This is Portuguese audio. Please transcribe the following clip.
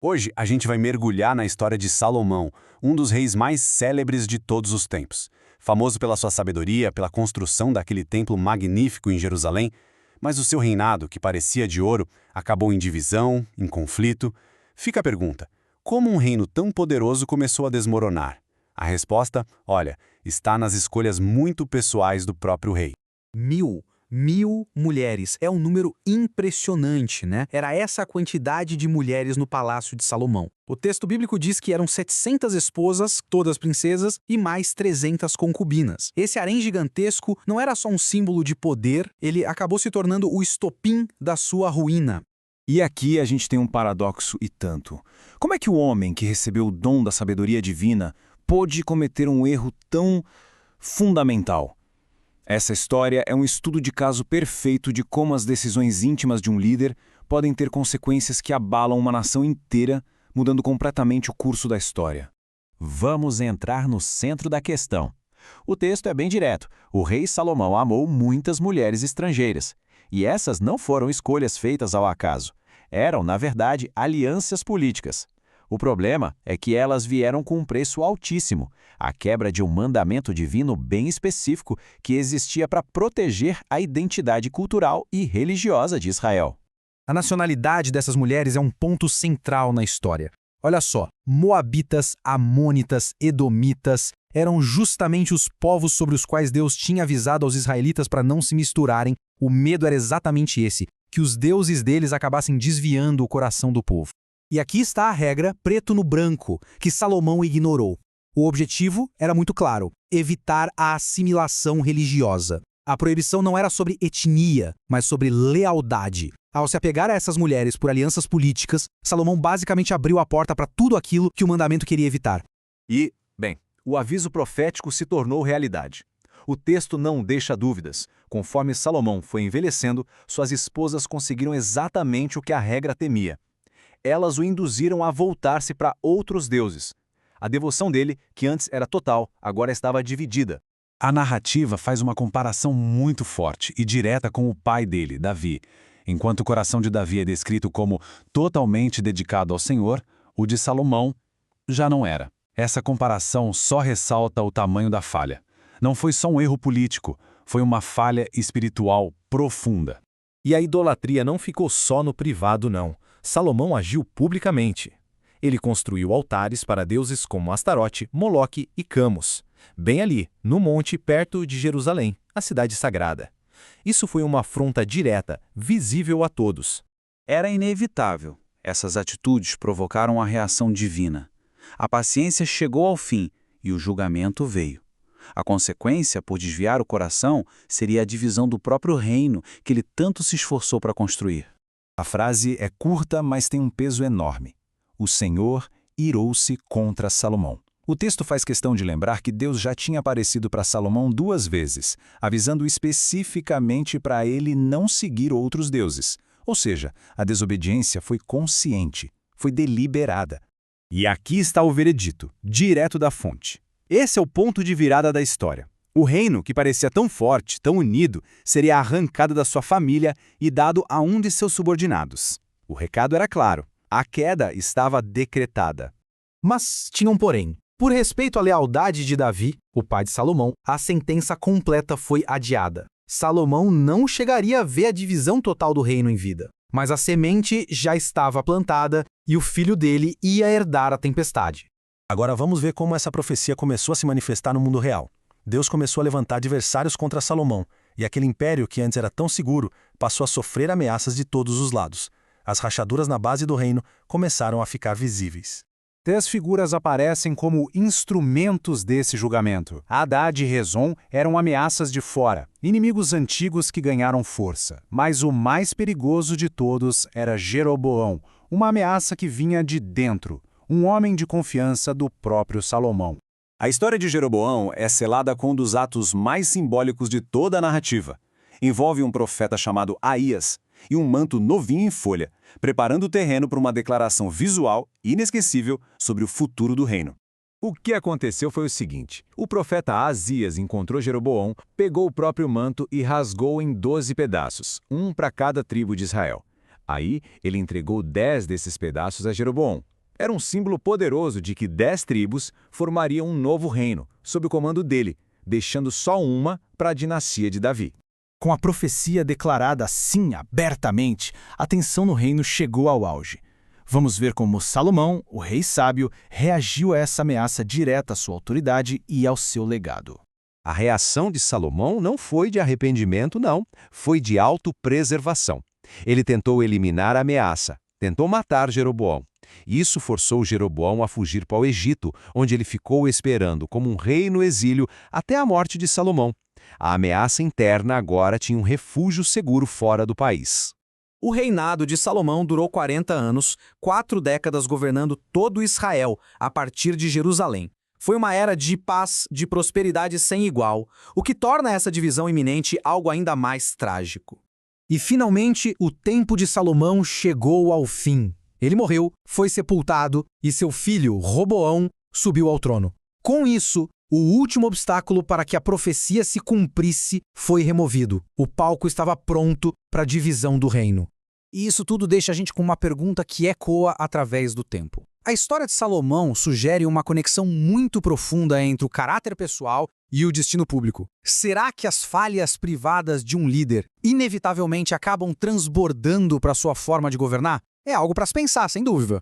Hoje a gente vai mergulhar na história de Salomão, um dos reis mais célebres de todos os tempos. Famoso pela sua sabedoria, pela construção daquele templo magnífico em Jerusalém, mas o seu reinado, que parecia de ouro, acabou em divisão, em conflito. Fica a pergunta: como um reino tão poderoso começou a desmoronar? A resposta, olha, está nas escolhas muito pessoais do próprio rei. Mil mulheres. É um número impressionante, né? Era essa a quantidade de mulheres no palácio de Salomão. O texto bíblico diz que eram 700 esposas, todas princesas, e mais 300 concubinas. Esse harém gigantesco não era só um símbolo de poder, ele acabou se tornando o estopim da sua ruína. E aqui a gente tem um paradoxo e tanto. Como é que o homem que recebeu o dom da sabedoria divina pôde cometer um erro tão fundamental? Essa história é um estudo de caso perfeito de como as decisões íntimas de um líder podem ter consequências que abalam uma nação inteira, mudando completamente o curso da história. Vamos entrar no centro da questão. O texto é bem direto. O rei Salomão amou muitas mulheres estrangeiras. E essas não foram escolhas feitas ao acaso. Eram, na verdade, alianças políticas. O problema é que elas vieram com um preço altíssimo, a quebra de um mandamento divino bem específico que existia para proteger a identidade cultural e religiosa de Israel. A nacionalidade dessas mulheres é um ponto central na história. Olha só, moabitas, amônitas, edomitas eram justamente os povos sobre os quais Deus tinha avisado aos israelitas para não se misturarem. O medo era exatamente esse, que os deuses deles acabassem desviando o coração do povo. E aqui está a regra preto no branco, que Salomão ignorou. O objetivo era muito claro: evitar a assimilação religiosa. A proibição não era sobre etnia, mas sobre lealdade. Ao se apegar a essas mulheres por alianças políticas, Salomão basicamente abriu a porta para tudo aquilo que o mandamento queria evitar. E, bem, o aviso profético se tornou realidade. O texto não deixa dúvidas. Conforme Salomão foi envelhecendo, suas esposas conseguiram exatamente o que a regra temia. Elas o induziram a voltar-se para outros deuses. A devoção dele, que antes era total, agora estava dividida. A narrativa faz uma comparação muito forte e direta com o pai dele, Davi. Enquanto o coração de Davi é descrito como totalmente dedicado ao Senhor, o de Salomão já não era. Essa comparação só ressalta o tamanho da falha. Não foi só um erro político, foi uma falha espiritual profunda. E a idolatria não ficou só no privado, não. Salomão agiu publicamente. Ele construiu altares para deuses como Astarote, Moloque e Camus, bem ali, no monte perto de Jerusalém, a cidade sagrada. Isso foi uma afronta direta, visível a todos. Era inevitável. Essas atitudes provocaram a reação divina. A paciência chegou ao fim e o julgamento veio. A consequência, por desviar o coração, seria a divisão do próprio reino que ele tanto se esforçou para construir. A frase é curta, mas tem um peso enorme. O Senhor irou-se contra Salomão. O texto faz questão de lembrar que Deus já tinha aparecido para Salomão 2 vezes, avisando especificamente para ele não seguir outros deuses. Ou seja, a desobediência foi consciente, foi deliberada. E aqui está o veredito, direto da fonte. Esse é o ponto de virada da história. O reino, que parecia tão forte, tão unido, seria arrancado da sua família e dado a um de seus subordinados. O recado era claro: a queda estava decretada. Mas tinha um porém. Por respeito à lealdade de Davi, o pai de Salomão, a sentença completa foi adiada. Salomão não chegaria a ver a divisão total do reino em vida. Mas a semente já estava plantada e o filho dele ia herdar a tempestade. Agora vamos ver como essa profecia começou a se manifestar no mundo real. Deus começou a levantar adversários contra Salomão, e aquele império que antes era tão seguro passou a sofrer ameaças de todos os lados. As rachaduras na base do reino começaram a ficar visíveis. 3 figuras aparecem como instrumentos desse julgamento. Hadad e Rezon eram ameaças de fora, inimigos antigos que ganharam força. Mas o mais perigoso de todos era Jeroboão, uma ameaça que vinha de dentro, um homem de confiança do próprio Salomão. A história de Jeroboão é selada com um dos atos mais simbólicos de toda a narrativa. Envolve um profeta chamado Aías e um manto novinho em folha, preparando o terreno para uma declaração visual inesquecível sobre o futuro do reino. O que aconteceu foi o seguinte: o profeta Azias encontrou Jeroboão, pegou o próprio manto e rasgou em 12 pedaços, um para cada tribo de Israel. Aí ele entregou 10 desses pedaços a Jeroboão. Era um símbolo poderoso de que 10 tribos formariam um novo reino, sob o comando dele, deixando só uma para a dinastia de Davi. Com a profecia declarada assim abertamente, a tensão no reino chegou ao auge. Vamos ver como Salomão, o rei sábio, reagiu a essa ameaça direta à sua autoridade e ao seu legado. A reação de Salomão não foi de arrependimento, não. Foi de autopreservação. Ele tentou eliminar a ameaça, tentou matar Jeroboão. Isso forçou Jeroboão a fugir para o Egito, onde ele ficou esperando como um rei no exílio até a morte de Salomão. A ameaça interna agora tinha um refúgio seguro fora do país. O reinado de Salomão durou 40 anos, 4 décadas governando todo Israel, a partir de Jerusalém. Foi uma era de paz, de prosperidade sem igual, o que torna essa divisão iminente algo ainda mais trágico. E finalmente, o tempo de Salomão chegou ao fim. Ele morreu, foi sepultado e seu filho, Roboão, subiu ao trono. Com isso, o último obstáculo para que a profecia se cumprisse foi removido. O palco estava pronto para a divisão do reino. E isso tudo deixa a gente com uma pergunta que ecoa através do tempo. A história de Salomão sugere uma conexão muito profunda entre o caráter pessoal e o destino público. Será que as falhas privadas de um líder inevitavelmente acabam transbordando para sua forma de governar? É algo para se pensar, sem dúvida.